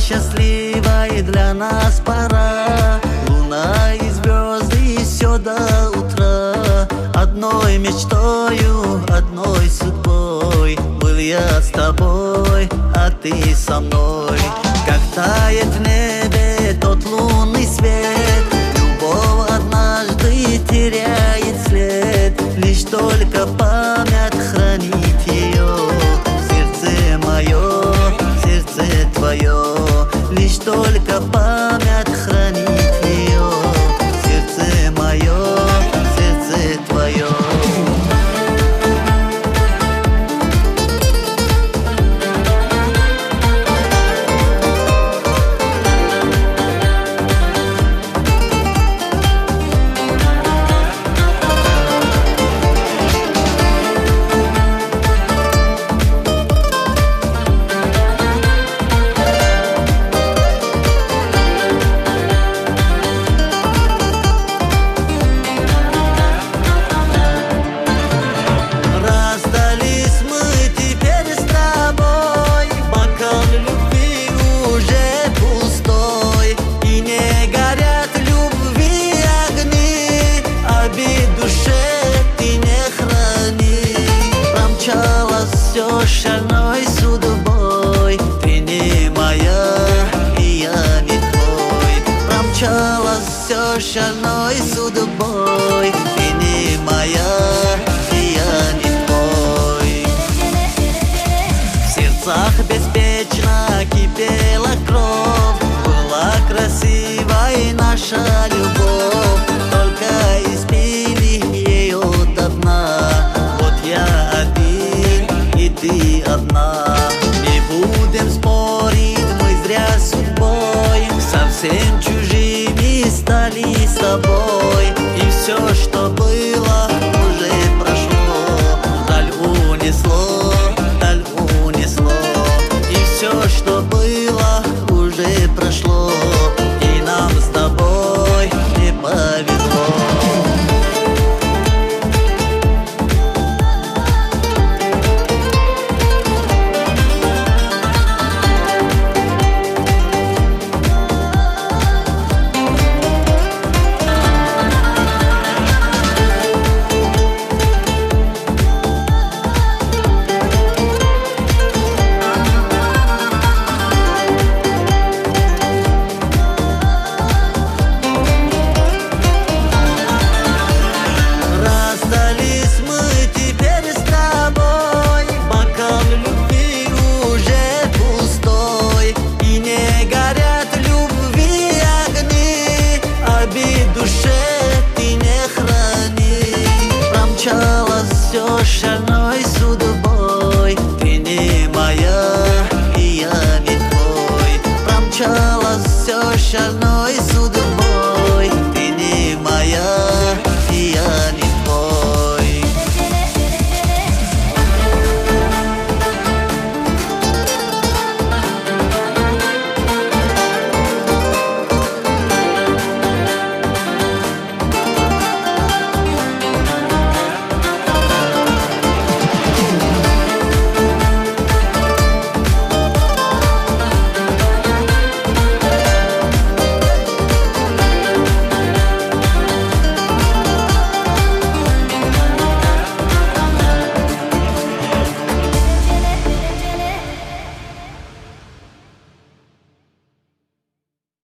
счастливой для нас пора. Луна и звезды, все до утра. Одной мечтою, одной судьбой был я с тобой, а ты со мной. Как тает в небе тот лунный свет, любовь однажды теряет след. Лишь только память хранит ее, сердце мое, сердце твое. Лишь только память хранит ее, сердце мое, сердце твое. Все шальной судьбой, ты не моя, и я не твой. Промчалась все шальной судьбой, ты не моя, и я не твой. В сердцах беспечно кипела кровь, была красивой наша любовь, только испили ее до дна. Вот я один, и ты одна. Не будем спорить, мы зря судьбой совсем чужими стали с тобой. И все, что